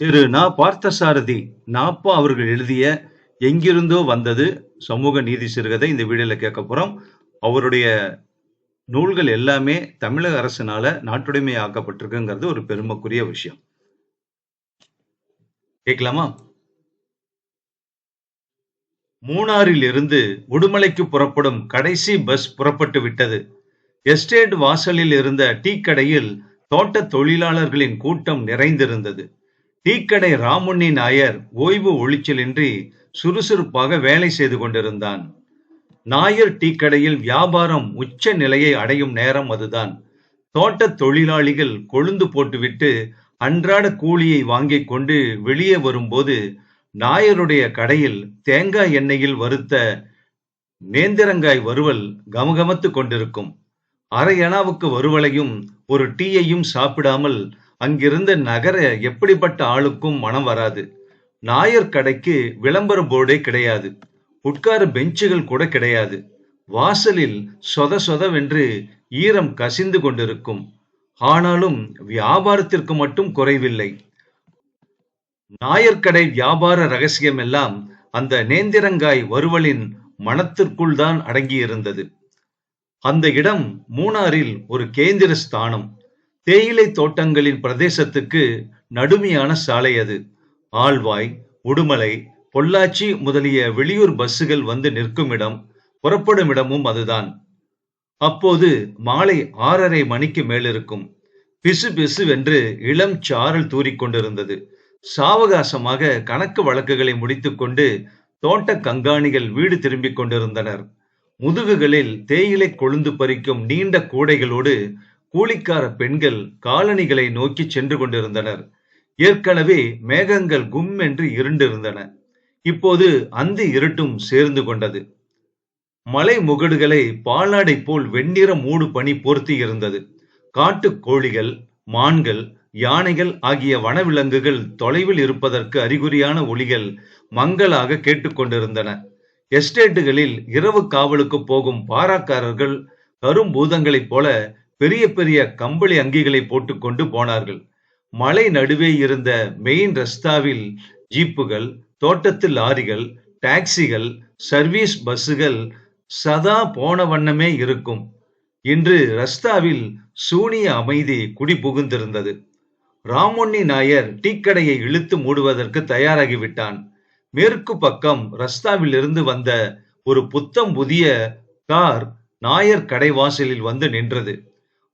திரு நா. பார்த்தசாரதி நாப்பா அவர்கள் எழுதிய எங்கிருந்தோ வந்தது சமூக நீதி சிறுகதை இந்த வீடியோல கேட்க போறோம். அவருடைய நூல்கள் எல்லாமே தமிழக அரசினால நாட்டுடைமை ஆக்கப்பட்டிருக்குங்கிறது ஒரு பெருமைக்குரிய விஷயம். கேட்கலாமா? மூணாறில் இருந்து உடுமலைக்கு புறப்படும் கடைசி பஸ் புறப்பட்டு விட்டது. எஸ்டேட் வாசலில் இருந்த டீ கடையில் தோட்ட தொழிலாளர்களின் கூட்டம் நிறைந்திருந்தது. டீக்கடை ராமுண்ணி நாயர் ஓய்வு ஒளிச்சலின்றி சுறுசுறுப்பாக வேலை செய்து கொண்டிருந்தான். நாயர் டீக்கடையில் வியாபாரம் உச்ச நிலையை அடையும் நேரம் அதுதான். தோட்ட தொழிலாளிகள் கொழுந்து போட்டுவிட்டு அன்றாட கூலியை வாங்கிக் கொண்டு வெளியே வரும்போது நாயருடைய கடையில் தேங்காய் எண்ணெயில் வறுத்த நேந்திரங்காய் வறுவல் கமகமத்து கொண்டிருக்கும். அரை அணாவுக்கு வறுவலையும் ஒரு டீயையும் சாப்பிடாமல் அங்கிருந்த நகர எப்படிப்பட்ட ஆளுக்கும் மனம் வராது. நாயர் கடைக்கு விளம்பர போர்டே கிடையாது. உட்கார பெஞ்சுகள் கூட கிடையாது. வாசலில் சொத சொதவென்று ஈரம் கசிந்து கொண்டிருக்கும். ஆனாலும் வியாபாரத்திற்கு மட்டும் குறைவில்லை. நாயர்கடை வியாபார ரகசியம் எல்லாம் அந்த நேந்திரங்காய் வறுவலின் மனத்திற்குள் தான் அடங்கியிருந்தது. அந்த இடம் மூணாறில் ஒரு கேந்திர ஸ்தானம். தேயிலை தோட்டங்களின் பிரதேசத்துக்கு நடுமையான சாலை அது. ஆழ்வாய், உடுமலை, பொள்ளாச்சி முதலிய வெளியூர் பஸ்ஸுகள் வந்து நிற்கும் இடம், புறப்படும் இடமும் அதுதான். அப்போது மாலை 6:30 மணிக்கு மேலிருக்கும். பிசு பிசுவென்று இளம் சாரல் தூறிக்கொண்டிருந்தது. சாவகாசமாக கணக்கு வழக்குகளை முடித்துக்கொண்டு தோட்ட கங்காணிகள் வீடு திரும்பிக் கொண்டிருந்தனர். முதுகுகளில் தேயிலை கொழுந்து பறிக்கும் நீண்ட கூடைகளோடு கூலிக்கார பெண்கள் காலணிகளை நோக்கி சென்று கொண்டிருந்தனர். ஏற்கனவே மேகங்கள் கும் என்று இருண்டிருந்தன. இப்போது அந்த இருட்டும் சேர்ந்து கொண்டது. மலை முகடுகளை பாலாடை போல் வெண்ணிற மூடு பனி போர்த்தி இருந்தது. காட்டு கோழிகள், மான்கள், யானைகள் ஆகிய வனவிலங்குகள் தொலைவில் இருப்பதற்கு அறிகுறியான ஒலிகள் மங்களாக கேட்டுக்கொண்டிருந்தன. எஸ்டேட்டுகளில் இரவு காவலுக்கு போகும் பாராக்காரர்கள் கரும்பூதங்களைப் போல பெரிய பெரிய கம்பளி அங்கிகளை போட்டுக்கொண்டு போனார்கள். மலை நடுவே இருந்த மெயின் ரஸ்தாவில் ஜீப்புகள், தோட்டத்து லாரிகள், டாக்ஸிகள், சர்வீஸ் பஸ்ஸுகள் சதா போன வண்ணமே இருக்கும். இன்று ரஸ்தாவில் சூனிய அமைதி குடி புகுந்திருந்தது. ராமுண்ணி நாயர் டீக்கடையை இழுத்து மூடுவதற்கு தயாராகிவிட்டான். மேற்கு பக்கம் ரஸ்தாவில் இருந்து வந்த ஒரு புத்தம் புதிய கார் நாயர் கடை வாசலில் வந்து நின்றது.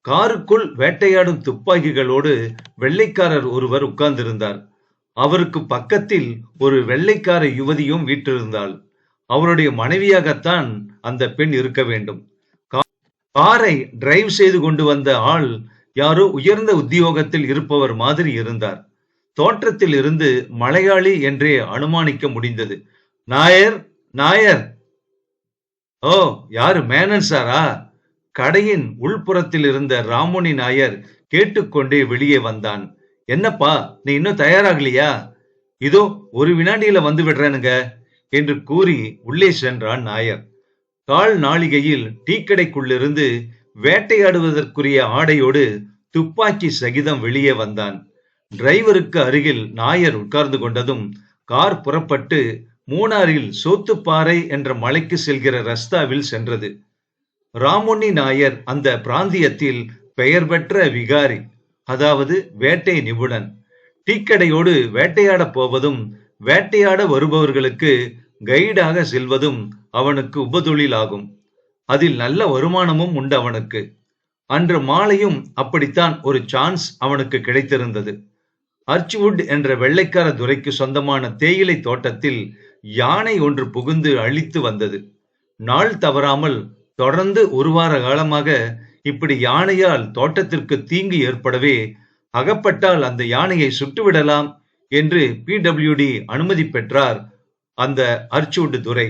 காருக்குள் வேட்டையாடும் துப்பாக்கிகளோடு வெள்ளைக்காரர் ஒருவர் உட்கார்ந்திருந்தார். அவருக்கு பக்கத்தில் ஒரு வெள்ளைக்கார யுவதியும் வீற்றிருந்தாள். அவருடைய மனைவியாகத்தான் அந்த பெண் இருக்க வேண்டும். காரை டிரைவ் செய்து கொண்டு வந்த ஆள் யாரோ உயர்ந்த உத்தியோகத்தில் இருப்பவர் மாதிரி இருந்தார். தோற்றத்தில் இருந்து மலையாளி என்றே அனுமானிக்க முடிந்தது. நாயர், நாயர். ஓ, யாரு, மேனன் சாரா? கடையின் உள்புறத்தில் இருந்த ராமுண்ணி நாயர் கேட்டுக்கொண்டே வெளியே வந்தான். என்னப்பா, நீ இன்னும் தயாராகலையா? இதோ ஒரு வினாடியில வந்து விடுறேனுங்க என்று கூறி உள்ளே சென்றான் நாயர். கால் நாளிகையில் டீக்கடைக்குள்ளிருந்து வேட்டையாடுவதற்குரிய ஆடையோடு துப்பாக்கி சகிதம் வெளியே வந்தான். டிரைவருக்கு அருகில் நாயர் உட்கார்ந்து கொண்டதும் கார் புறப்பட்டு மூணாறில் சோத்துப்பாறை என்ற மலைக்கு செல்கிற ரஸ்தாவில் சென்றது. ராமுண்ணி நாயர் அந்த பிராந்தியத்தில் பெயர் பெற்ற விகாரி, அதாவது வேட்டை நிபுணன். டீக்கடையோடு வேட்டையாட போவதும் வேட்டையாட வருபவர்களுக்கு கைடாக செல்வதும் அவனுக்கு உபதொழில் ஆகும். அதில் நல்ல வருமானமும் உண்டு அவனுக்கு. அன்று மாலையும் அப்படித்தான் ஒரு சான்ஸ் அவனுக்கு கிடைத்திருந்தது. அர்ச்வுட் என்ற வெள்ளைக்கார துரைக்கு சொந்தமான தேயிலை தோட்டத்தில் யானை ஒன்று புகுந்து அழித்து வந்தது. நாள் தவறாமல் தொடர்ந்து ஒரு வார காலமாக இப்படி யானையால் தோட்டத்திற்கு தீங்கு ஏற்படவே, அகப்பட்டால் அந்த யானையை சுட்டுவிடலாம் என்று PWD அனுமதி பெற்றார் அந்த அர்ச்வுட் துரை.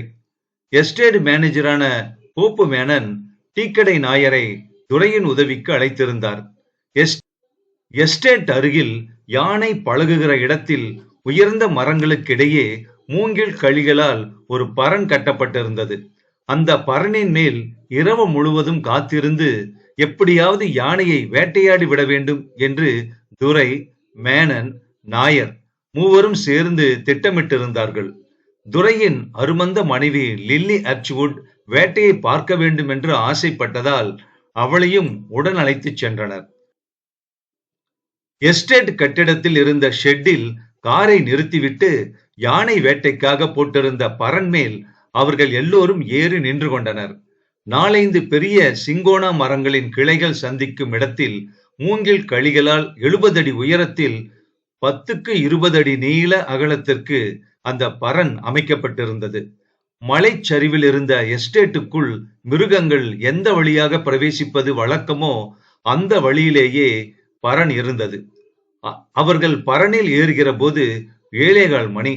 எஸ்டேட் மேனேஜரான போப்பு மேனன் டீக்கடை நாயரை துரையின் உதவிக்கு அழைத்திருந்தார். எஸ்டேட் அருகில் யானை பழகுகிற இடத்தில் உயர்ந்த மரங்களுக்கிடையே மூங்கில் கழிகளால் ஒரு பரண் கட்டப்பட்டிருந்தது. அந்த பரணின் மேல் இரவு முழுவதும் காத்திருந்து எப்படியாவது யானையை வேட்டையாடி விட வேண்டும் என்று துரை, மேனன், நாயர் மூவரும் சேர்ந்து திட்டமிட்டிருந்தார்கள். துரையின் அருமந்த மனைவி லில்லி அர்ச்வுட் வேட்டையை பார்க்க வேண்டும் என்று ஆசைப்பட்டதால் அவளையும் உடன் அழைத்துச் சென்றனர். எஸ்டேட் கட்டிடத்தில் இருந்த ஷெட்டில் காரை நிறுத்திவிட்டு யானை வேட்டைக்காக போட்டிருந்த பரண் மேல் அவர்கள் எல்லோரும் ஏறி நின்று கொண்டனர். 4-5 பெரிய சிங்கோனா மரங்களின் கிளைகள் சந்திக்கும் இடத்தில் மூங்கில் கழிகளால் 70 அடி உயரத்தில் 10க்கு 20 அடி நீள அகலத்திற்கு அந்த பரண் அமைக்கப்பட்டிருந்தது. மலைச்சரிவில் இருந்த எஸ்டேட்டுக்குள் மிருகங்கள் எந்த வழியாக பிரவேசிப்பது வழக்கமோ அந்த வழியிலேயே பரண் இருந்தது. அவர்கள் பரணில் ஏறுகிற போது 7:15 மணி.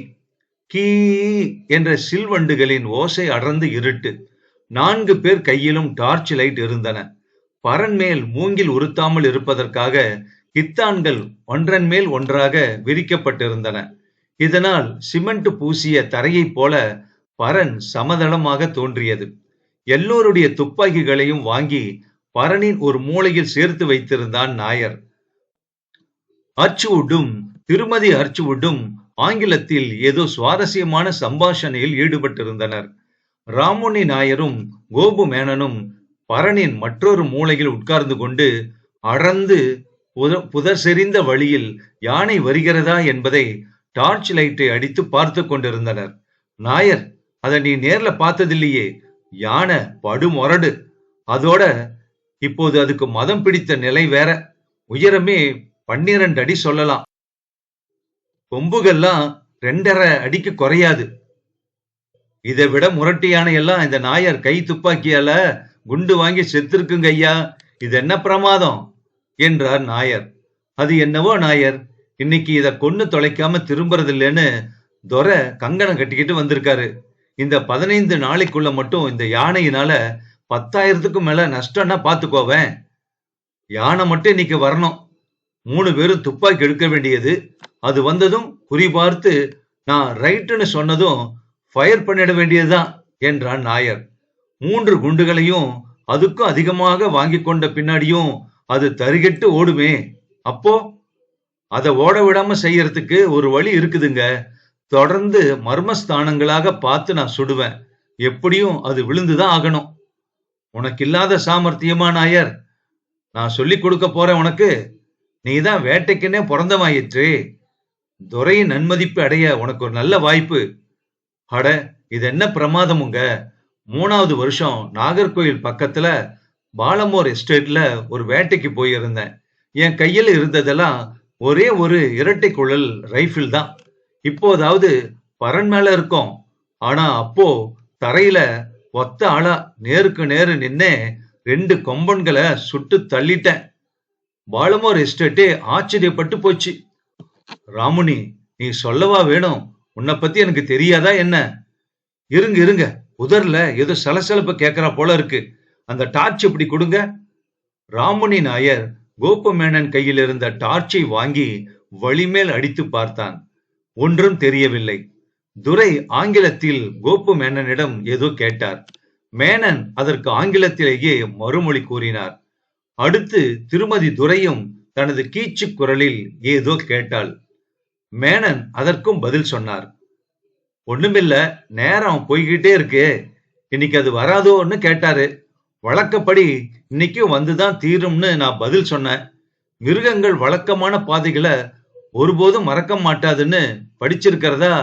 கீ என்ற சில்வண்டுகளின் ஓசை அடர்ந்து இருட்டு. 4 பேர் கையிலும் டார்ச் லைட் இருந்தன. பரண் மேல் மூங்கில் உறுத்தாமல் இருப்பதற்காக கித்தான்கள் ஒன்றன் மேல் ஒன்றாக விரிக்கப்பட்டிருந்தன. இதனால் சிமெண்ட் பூசிய தரையைப் போல பரண் சமதளமாக தோன்றியது. எல்லோருடைய துப்பாக்கிகளையும் வாங்கி பரணின் ஒரு மூலையில் சேர்த்து வைத்திருந்தான் நாயர். அர்ச்வுட்டும் திருமதி அர்ச்வுட்டும் ஆங்கிலத்தில் ஏதோ சுவாரஸ்யமான சம்பாஷணையில் ஈடுபட்டிருந்தனர். ராமுனி நாயரும் கோபு மேனனும் பரணின் மற்றொரு மூலையில் உட்கார்ந்து கொண்டு அடர்ந்து புதர் செறிந்த வழியில் யானை வருகிறதா என்பதை டார்ச் லைட்டை அடித்து பார்த்து கொண்டிருந்தனர். நாயர், அதை நீ நேர்ல பார்த்ததில்லையே, யானை படுமொரடு. அதோட இப்போது அதுக்கு மதம் பிடித்த நிலை வேற. உயரமே 12 அடி சொல்லலாம். கொம்புகள்லாம் 2.5 அடிக்கு குறையாது. இதை விட முரட்டு யானை எல்லாம் இந்த நாயர் கை துப்பாக்கியால குண்டு வாங்கி செத்திருக்குங்க ஐயா. இது என்ன பிரமாதம் என்றார் நாயர். அது என்னவோ நாயர், இன்னைக்கு இதை கொன்னு தொலைக்காம திரும்புறதில்லைன்னு துரை கங்கணம் கட்டிக்கிட்டு வந்திருக்காரு. இந்த 15 நாளைக்குள்ள மட்டும் இந்த யானையினால 10,000க்கும் மேல நஷ்டம்னா பாத்துக்கோவேன். யானை மட்டும் இன்னைக்கு வரணும். 3 பேரும் துப்பாக்கி எடுக்க வேண்டியது. அது வந்ததும் குறி பார்த்து நான் ரைட்டுன்னு சொன்னதும் ஃபயர் பண்ணிட வேண்டியதுதான் என்றான் நாயர். 3 குண்டுகளையும் அதுக்கும் அதிகமாக வாங்கி கொண்ட பின்னாடியும் அது தருகெட்டு ஓடுமே. அப்போ அதை ஓட விடாம செய்யறதுக்கு ஒரு வழி இருக்குதுங்க. தொடர்ந்து மர்மஸ்தானங்களாக பார்த்து நான் சுடுவேன். எப்படியும் அது விழுந்துதான் ஆகணும். உனக்கு இல்லாத சாமர்த்தியமா நாயர்? நான் சொல்லி கொடுக்க போறேன் உனக்கு. நீதான் வேட்டைக்குன்னே பிறந்தவாயிற்று. துரையின் நன்மதிப்பு அடைய உனக்கு ஒரு நல்ல வாய்ப்பு. அட, இது என்ன பிரமாதமுங்க. 3வது வருஷம் நாகர்கோயில் பக்கத்துல பாலமோர் எஸ்டேட்ல ஒரு வேட்டைக்கு போயிருந்தேன். என் கையில இருந்ததெல்லாம் ஒரே ஒரு இரட்டை குழல் ரைபிள் தான். இப்போதாவது பரண் மேல இருக்கும். ஆனா அப்போ தரையில ஒத்த ஆளா நேருக்கு நேரு நின்னே 2 கொம்பன்களை சுட்டு தள்ளிட்டேன். பாலமோர் எஸ்டேட்டே ஆச்சரியப்பட்டு போச்சு. ராமுனி, நீ சொல்லவா வேணும்? உன்னை பத்தி எனக்கு தெரியாதா என்ன? இருங்க, உதர்ல ஏதோ சலசலப்பு கேட்கறா போல இருக்கு. அந்த டார்ச் எப்படி கொடுங்க. ராமுனி நாயர் கோபு மேனன் கையில் இருந்த டார்ச்சை வாங்கி வழிமேல் அடித்து பார்த்தான். ஒன்றும் தெரியவில்லை. துரை ஆங்கிலத்தில் கோபு மேனனிடம் ஏதோ கேட்டார். மேனன் அதற்கு ஆங்கிலத்திலேயே மறுமொழி கூறினார். அடுத்து திருமதி துரையும் தனது கீச்சு குரலில் ஏதோ கேட்டாள். மேனன் அதற்கும் பதில் சொன்னார். ஒண்ணுமில்ல, நேரம் போய்கிட்டே இருக்கு. இன்னைக்கு அது வராதோன்னு கேட்டாரு. வழக்கப்படி இன்னைக்கும் வந்துதான் தீரும்னு நான் பதில் சொன்னேன். மிருகங்கள் வழக்கமான பாதைகளை ஒருபோதும் மறக்க மாட்டாதுன்னு படிச்சிருக்கிறதா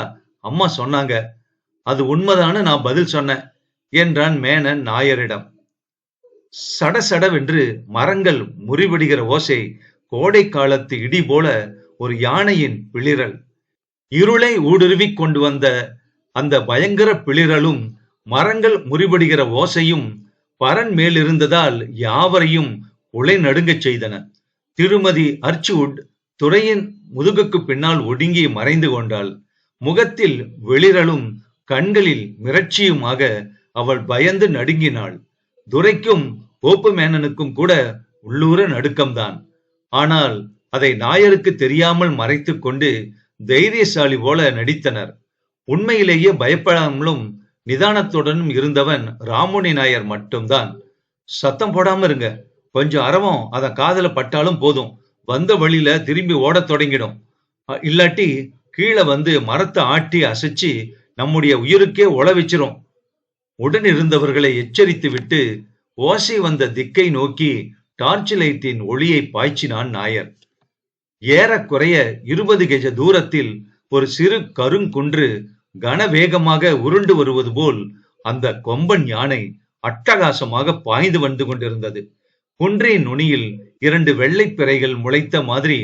அம்மா சொன்னாங்க. அது உண்மைதான்னு நான் பதில் சொன்னேன் என்றான் மேனன் நாயரிடம். சடசடவென்று மரங்கள் முறிவடிகிற ஓசை, கோடை காலத்து இடி போல ஒரு யானையின் பிளிரல். இருளை ஊடுருவிக் கொண்டு வந்த அந்த பயங்கர பிளிரலும் மரங்கள் முறிவடிகிற ஓசையும் பரண் மேலிருந்ததால் யாவரையும் உலை நடுங்கச் செய்தன. திருமதி அர்ச்வுட் துரையின் முதுகுக்கு பின்னால் ஒடுங்கி மறைந்து கொண்டாள். முகத்தில் வெளிரலும் கண்களில் மிரட்சியுமாக அவள் பயந்து நடுங்கினாள். துரைக்கும் கோபு மேனனுக்கும் கூட உள்ளூர நடுக்கம்தான். ஆனால் அதை நாயருக்கு தெரியாமல் மறைத்து கொண்டு தைரியசாலி போல நடித்தனர். உண்மையிலேயே பயப்படாமலும் நிதானத்துடனும் இருந்தவன் ராமுனி நாயர் மட்டும்தான். சத்தம் போடாம இருங்க, கொஞ்சம் அரவம் அதன் காதல பட்டாலும் போதும், வந்த வழியில திரும்பி ஓடத் தொடங்கிடும். இல்லாட்டி கீழே வந்து மரத்தை ஆட்டி அசைச்சு நம்முடைய உயிருக்கே உழ வச்சிரும். உடன் இருந்தவர்களை எச்சரித்து விட்டு ஓசை வந்த திக்கை நோக்கி டார்ச் லைட்டின் ஒளியை பாய்ச்சினான் நாயர். ஏறக்குறைய 20 கஜ தூரத்தில் ஒரு சிறு கருங்குன்று கனவேகமாக உருண்டு வருவது போல் அந்த கொம்பன் யானை அட்டகாசமாக பாய்ந்து வந்து கொண்டிருந்தது. குன்றின் நுனியில் 2 வெள்ளை பிறைகள் முளைத்த மாதிரி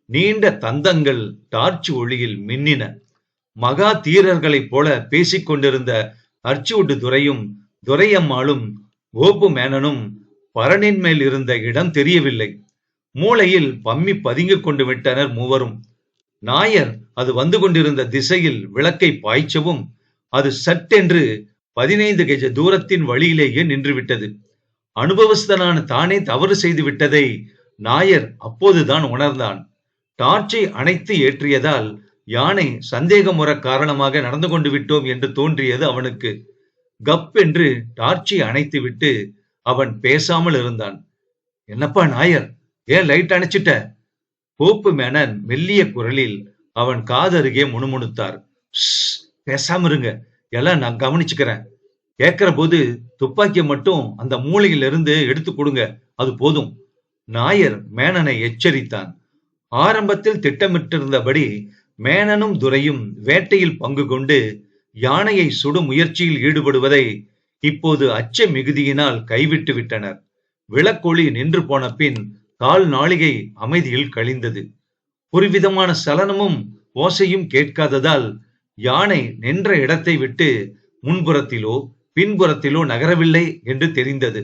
நீண்ட தந்தங்கள் டார்ச் ஒளியில் மின்னின. மகா தீரர்களைப் போல பேசிக் கொண்டிருந்த அர்ச்சுவுட் துரையும் துரையம்மாளும் கோபு மேனனும் பரணின் மேல் இருந்த இடம் தெரியவில்லை. மூளையில் பம்மி பதுங்கிக் கொண்டு விட்டனர் மூவரும். நாயர் அது வந்து கொண்டிருந்த திசையில் விளக்கை பாய்ச்சவும் அது சட்டென்று 15 கஜ தூரத்தின் வழியிலேயே நின்றுவிட்டது. அனுபவஸ்தனான தானே தவறு செய்து விட்டதை நாயர் அப்போதுதான் உணர்ந்தான். டார்ச்சை அணைத்து ஏற்றியதால் யானை சந்தேகமுற காரணமாக நடந்து கொண்டு விட்டோம் என்று தோன்றியது அவனுக்கு. கப் என்று டார்ச்சை அணைத்து விட்டு அவன் பேசாமல் இருந்தான். என்னப்பா நாயர், ஏன் லைட் அணைச்சிட்ட? கோப்பு மேனன் மெல்லிய குரலில் அவன் காதருகே முணுமுணுத்தார். பேசாம இருங்க, எல்லாம் நான் கவனிச்சுக்கிறேன். கேட்கிற போது துப்பாக்கியை மட்டும் அந்த மூளையிலிருந்து எடுத்து கொடுங்க, அது போதும். நாயர் மேனனை எச்சரித்தான். ஆரம்பத்தில் திட்டமிட்டிருந்தபடி மேனனும் துரையும் வேட்டையில் பங்கு கொண்டு யானையை சுடும் முயற்சியில் ஈடுபடுவதை இப்போது அச்ச மிகுதியினால் கைவிட்டு விட்டனர். விளக்கொளி நின்று போன பின் கால் நாளிகை அமைதியில் கழிந்தது. ஒருவிதமான சலனமும் ஓசையும் கேட்காததால் யானை நின்ற இடத்தை விட்டு முன்புறத்திலோ பின்புறத்திலோ நகரவில்லை என்று தெரிந்தது.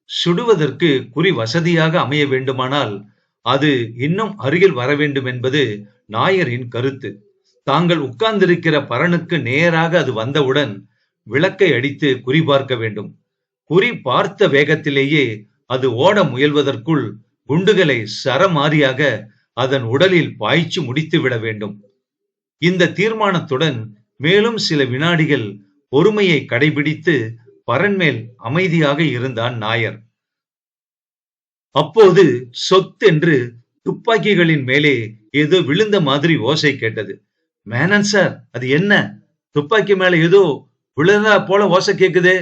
சுடுவதற்கு குறி வசதியாக அமைய வேண்டுமானால் அது இன்னும் அருகில் வர வேண்டும் என்பது நாயரின் கருத்து. தாங்கள் உட்கார்ந்திருக்கிற பரனுக்கு நேராக அது வந்தவுடன் விளக்கை அடித்து குறி பார்க்க வேண்டும். குறி பார்த்த வேகத்திலேயே அது ஓட முயல்வதற்குள் குண்டுகளை சரமாரியாக அதன் உடலில் பாய்ச்சி முடித்து விட வேண்டும். இந்த தீர்மானத்துடன் மேலும் சில வினாடிகள் பொறுமையை கடைபிடித்து பரன்மேல் அமைதியாக இருந்தான் நாயர். அப்போது சொத்தென்று துப்பாக்கிகளின் மேலே ஏதோ விழுந்த மாதிரி ஓசை கேட்டது. மேனன் சார், அது என்ன? துப்பாக்கி மேல ஏதோ விழுந்தா போல ஓசை கேக்குதே.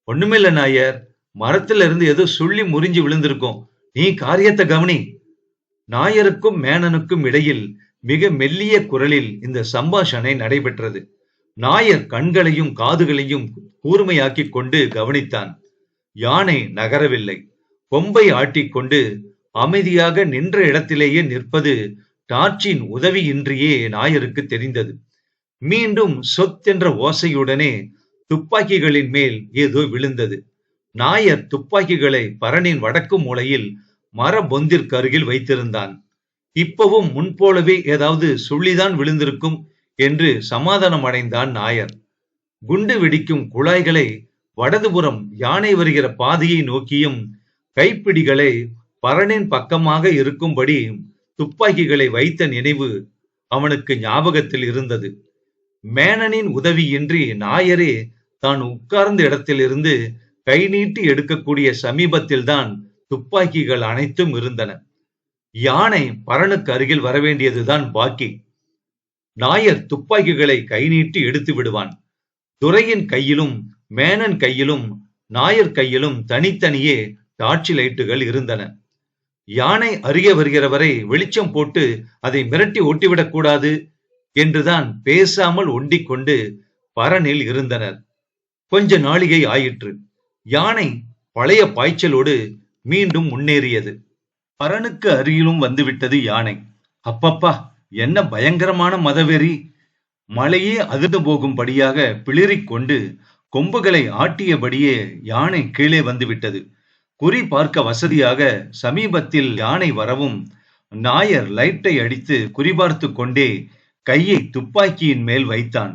ஒண்ணுமில்ல நாயர், மரத்துல இருந்து ஏதோ சுள்ளி முறிஞ்சு விழுந்திருக்கும். நீ காரியத்தை கவனி. நாயருக்கும் மேனனுக்கும் இடையில் மிக மெல்லிய குரலில் இந்த சம்பாஷணை நடைபெற்றது. நாயர் கண்களையும் காதுகளையும் கூர்மையாக்கி கொண்டு கவனித்தான். யானை நகரவில்லை. கொம்பை ஆட்டிக்கொண்டு அமைதியாக நின்ற இடத்திலேயே நிற்பது டார்ச்சின் உதவியின்றியே நாயருக்கு தெரிந்தது. மீண்டும் சொத்தென்ற ஓசையுடனே துப்பாக்கிகளின் மேல் ஏதோ விழுந்தது. நாயர் துப்பாக்கிகளை பரணின் வடக்கு மூலையில் மர பொந்திற்கு அருகில் வைத்திருந்தான். இப்பவும் முன்போலவே ஏதாவது சுள்ளிதான் விழுந்திருக்கும் என்று சமாதானம் அடைந்தான் நாயர். குண்டு வெடிக்கும் குழாய்களை வடதுபுறம் யானை வருகிற பாதையை நோக்கியும் கைப்பிடிகளை பரணின் பக்கமாக இருக்கும்படி துப்பாக்கிகளை வைத்த நினைவு அவனுக்கு ஞாபகத்தில் இருந்தது. மேனனின் உதவியின்றி நாயரே தான் உட்கார்ந்த இடத்திலிருந்து கை நீட்டி எடுக்கக்கூடிய சமீபத்தில்தான் துப்பாக்கிகள் அனைத்தும் இருந்தன. யானை பரனுக்கு அருகில் வரவேண்டியதுதான் பாக்கி. நாயர் துப்பாக்கிகளை கை நீட்டி எடுத்து விடுவான். துரையின் கையிலும் மேனன் கையிலும் நாயர் கையிலும் தனித்தனியே டார்ச் லைட்டுகள் இருந்தன. யானை அருகே வருகிற வரை வெளிச்சம் போட்டு அதை மிரட்டி ஓட்டிவிடக் கூடாது என்றுதான் பேசாமல் ஒண்டிக் கொண்டு பரனில் இருந்தனர். கொஞ்ச நாளிகை ஆயிற்று. யானை பழைய பாய்ச்சலோடு மீண்டும் முன்னேறியது. பரனுக்கு அருகிலும் வந்துவிட்டது யானை. அப்பப்பா, என்ன பயங்கரமான மதவெறி! மலையே அதிர்ந்து போகும்படியாக பிளிரிக் கொண்டு கொம்புகளை ஆட்டியபடியே யானை கீழே வந்துவிட்டது. குறி பார்க்க வசதியாக சமீபத்தில் யானை வரவும் நாயர் லைட்டை அடித்து குறிபார்த்து கொண்டே கையை துப்பாக்கியின் மேல் வைத்தான்.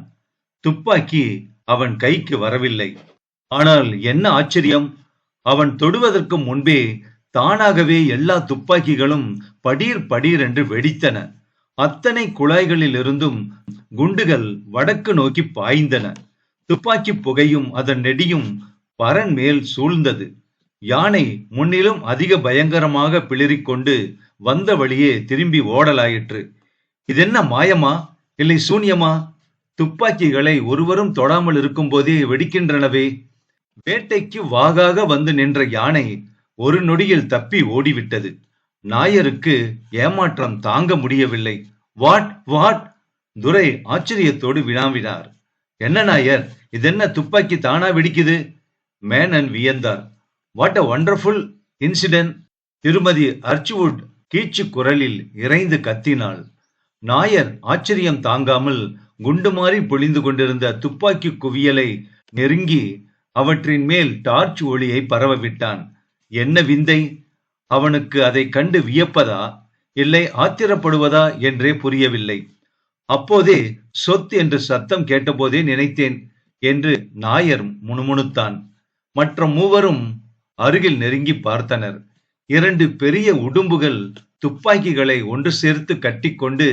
துப்பாக்கி அவன் கைக்கு வரவில்லை. ஆனால் என்ன ஆச்சரியம்! அவன் தொடுவதற்கு முன்பே தானாகவே எல்லா துப்பாக்கிகளும் படீர் படீர் என்று வெடித்தன. அத்தனை குழாய்களில் இருந்தும் குண்டுகள் வடக்கு நோக்கி பாய்ந்தன. துப்பாக்கி புகையும் அதன் நெடியும் பரன் மேல் சூழ்ந்தது. யானை முன்னிலும் அதிக பயங்கரமாக பிளிரிக்கொண்டு வந்த வழியே திரும்பி ஓடலாயிற்று. இதென்ன மாயமா? இல்லை சூன்யமா? துப்பாக்கிகளை ஒருவரும் தொடாமல் இருக்கும்போதே வெடிக்கின்றனவே. வேட்டைக்கு வாகாக வந்து நின்ற யானை ஒரு நொடியில் தப்பி ஓடிவிட்டது. நாயருக்கு ஏமாற்றம் தாங்க முடியவில்லை. What what? துரை ஆச்சரியத்தோடு வினாவினார். என்ன நாயர், இதென்ன துப்பாக்கி தானா வெடிக்குது? மேனன் வியந்தார். What a wonderful incident! திருமதி அர்ச்வுட் கீச்சு குரலில் இறைந்து கத்தினாள். நாயர் ஆச்சரியம் தாங்காமல் குண்டு மாறி பொழிந்து கொண்டிருந்த துப்பாக்கி குவியலை நெருங்கி அவற்றின் மேல் டார்ச் ஒளியை பரவ விட்டான். என்ன விந்தை! அவனுக்கு அதை கண்டு வியப்பதா இல்லை ஆத்திரப்படுவதா என்றே புரியவில்லை. அப்போதே சொத் என்று சத்தம் கேட்டபோதே நினைத்தேன் என்று நாயர் முணுமுணுத்தான். மற்ற மூவரும் அருகில் நெருங்கி பார்த்தனர். 2 பெரிய உடும்புகள் துப்பாக்கிகளை ஒன்று சேர்த்து கட்டிக்கொண்டு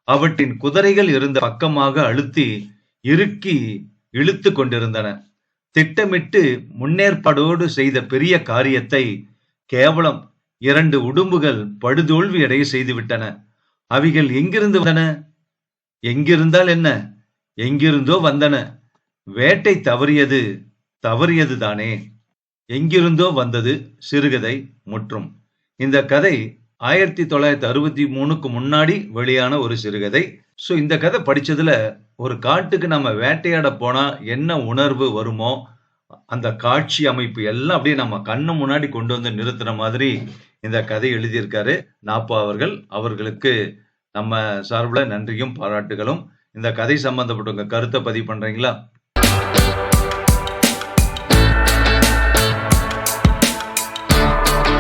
அவற்றின் குதிரைகள் இருந்த பக்கமாக அழுத்தி இறுக்கி இழுத்து கொண்டிருந்தன. திட்டமிட்டு முன்னேற்பாடோடு செய்த பெரிய காரியத்தை கேவலம் 2 உடும்புகள் படுதோல்வி அடைய செய்துவிட்டன. அவைகள் எங்கிருந்து வந்தன? எங்கிருந்தால் என்ன, எங்கிருந்தோ வந்தன. வேட்டை தவறியது தானே. எங்கிருந்தோ வந்தது சிறுகதை முற்றும். இந்த கதை 1963க்கு முன்னாடி வெளியான ஒரு சிறுகதை. ஸோ இந்த கதை படிச்சதுல ஒரு காட்டுக்கு நம்ம வேட்டையாட போனா என்ன உணர்வு வருமோ அந்த காட்சி அமைப்பு எல்லாம் அப்படியே நம்ம கண்ணு முன்னாடி கொண்டு வந்து நிறுத்துற மாதிரி இந்த கதை எழுதியிருக்காரு நாப்பா அவர்கள். அவர்களுக்கு நம்ம சார்பில் நன்றியும் பாராட்டுகளும். இந்த கதை சம்பந்தப்பட்ட உங்க கருத்தை பதிவு பண்றீங்களா?